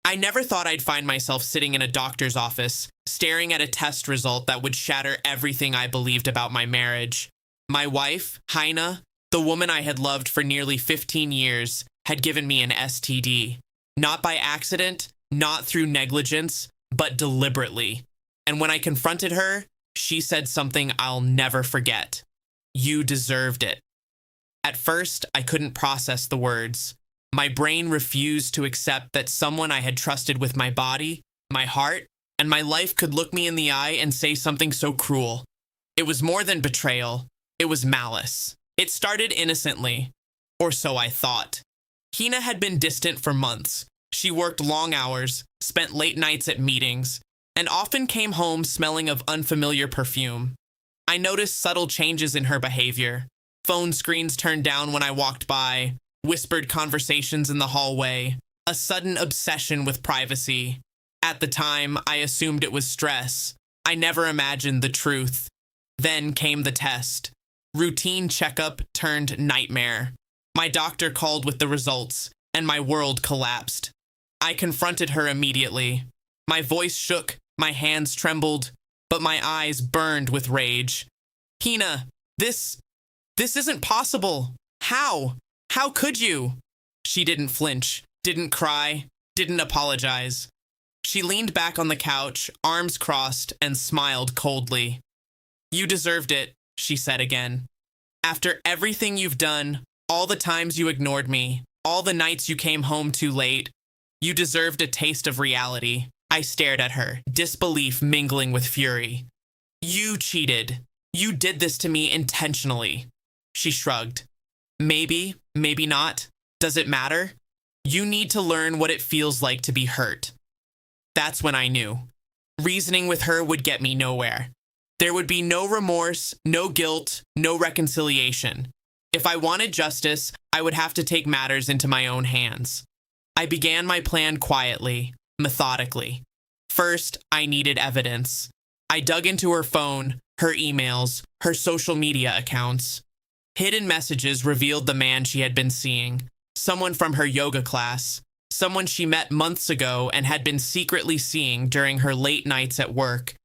I never thought I'd find myself sitting in a doctor's office, staring at a test result that would shatter everything I believed about my marriage. My wife, Heine, the woman I had loved for nearly 15 years, had given me an STD. Not by accident, not through negligence, but deliberately. And when I confronted her, she said something I'll never forget. "You deserved it." At first, I couldn't process the words. My brain refused to accept that someone I had trusted with my body, my heart, and my life could look me in the eye and say something so cruel. It was more than betrayal. It was malice. It started innocently, or so I thought. Hina had been distant for months. She worked long hours, spent late nights at meetings, and often came home smelling of unfamiliar perfume. I noticed subtle changes in her behavior. Phone screens turned down when I walked by, whispered conversations in the hallway, a sudden obsession with privacy. At the time, I assumed it was stress. I never imagined the truth. Then came the test. Routine checkup turned nightmare. My doctor called with the results, and my world collapsed. I confronted her immediately. My voice shook, my hands trembled, but my eyes burned with rage. "Hina, this isn't possible. How? How could you?" She didn't flinch, didn't cry, didn't apologize. She leaned back on the couch, arms crossed, and smiled coldly. "You deserved it," she said again. "After everything you've done, all the times you ignored me, all the nights you came home too late, you deserved a taste of reality." I stared at her, disbelief mingling with fury. "You cheated. You did this to me intentionally." She shrugged. "Maybe, maybe not. Does it matter? You need to learn what it feels like to be hurt." That's when I knew. Reasoning with her would get me nowhere. There would be no remorse, no guilt, no reconciliation. If I wanted justice, I would have to take matters into my own hands. I began my plan quietly, methodically. First, I needed evidence. I dug into her phone, her emails, her social media accounts. Hidden messages revealed the man she had been seeing, someone from her yoga class, someone she met months ago and had been secretly seeing during her late nights at work.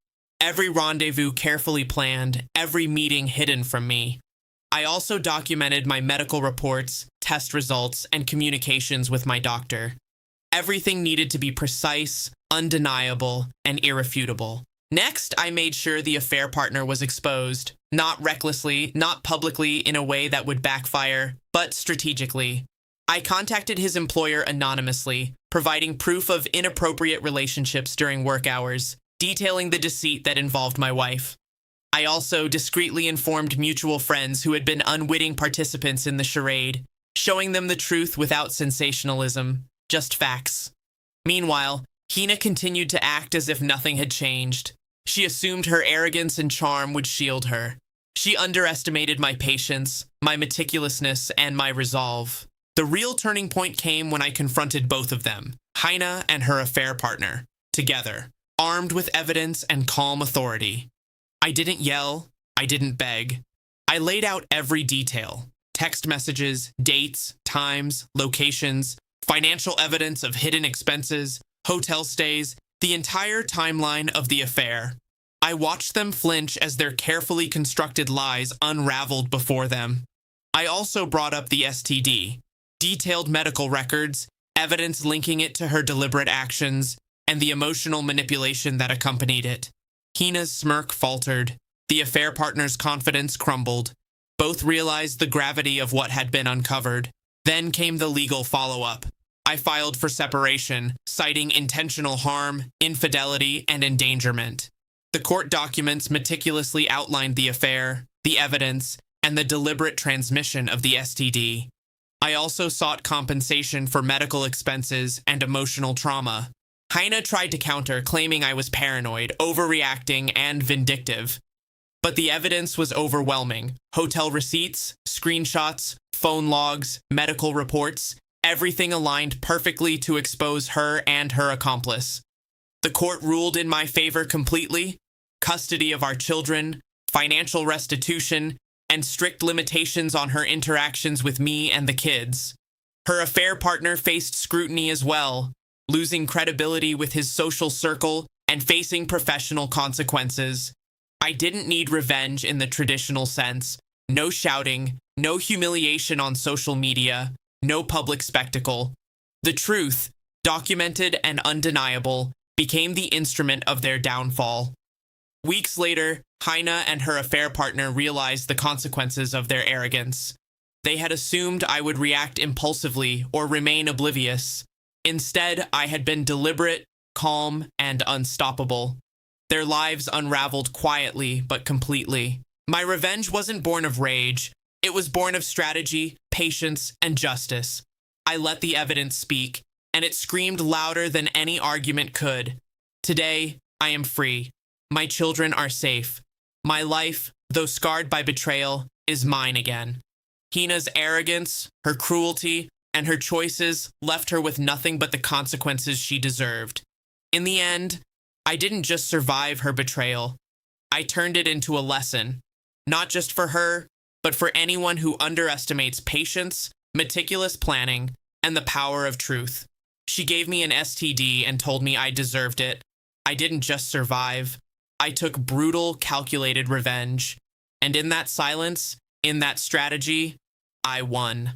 Every rendezvous carefully planned, every meeting hidden from me. I also documented my medical reports, test results, and communications with my doctor. Everything needed to be precise, undeniable, and irrefutable. Next, I made sure the affair partner was exposed, not recklessly, not publicly in a way that would backfire, but strategically. I contacted his employer anonymously, providing proof of inappropriate relationships during work hours, detailing the deceit that involved my wife. I also discreetly informed mutual friends who had been unwitting participants in the charade, showing them the truth without sensationalism, just facts. Meanwhile, Hina continued to act as if nothing had changed. She assumed her arrogance and charm would shield her. She underestimated my patience, my meticulousness, and my resolve. The real turning point came when I confronted both of them, Heine and her affair partner, together, armed with evidence and calm authority. I didn't yell. I didn't beg. I laid out every detail: text messages, dates, times, locations, financial evidence of hidden expenses, hotel stays, the entire timeline of the affair. I watched them flinch as their carefully constructed lies unraveled before them. I also brought up the STD, detailed medical records, evidence linking it to her deliberate actions, and the emotional manipulation that accompanied it. Hina's smirk faltered. The affair partner's confidence crumbled. Both realized the gravity of what had been uncovered. Then came the legal follow-up. I filed for separation, citing intentional harm, infidelity, and endangerment. The court documents meticulously outlined the affair, the evidence, and the deliberate transmission of the STD. I also sought compensation for medical expenses and emotional trauma. Heine tried to counter, claiming I was paranoid, overreacting, and vindictive. But the evidence was overwhelming. Hotel receipts, screenshots, phone logs, medical reports, everything aligned perfectly to expose her and her accomplice. The court ruled in my favor completely: custody of our children, financial restitution, and strict limitations on her interactions with me and the kids. Her affair partner faced scrutiny as well. losing credibility with his social circle, and facing professional consequences. I didn't need revenge in the traditional sense. No shouting, no humiliation on social media, no public spectacle. The truth, documented and undeniable, became the instrument of their downfall. Weeks later, Heine and her affair partner realized the consequences of their arrogance. They had assumed I would react impulsively or remain oblivious. Instead, I had been deliberate, calm, and unstoppable. Their lives unraveled quietly but completely. My revenge wasn't born of rage. It was born of strategy, patience, and justice. I let the evidence speak, and it screamed louder than any argument could. Today, I am free. My children are safe. My life, though scarred by betrayal, is mine again. Heine's arrogance, her cruelty, and her choices left her with nothing but the consequences she deserved. In the end, I didn't just survive her betrayal. I turned it into a lesson, not just for her, but for anyone who underestimates patience, meticulous planning, and the power of truth. She gave me an STD and told me I deserved it. I didn't just survive. I took brutal, calculated revenge. And in that silence, in that strategy, I won.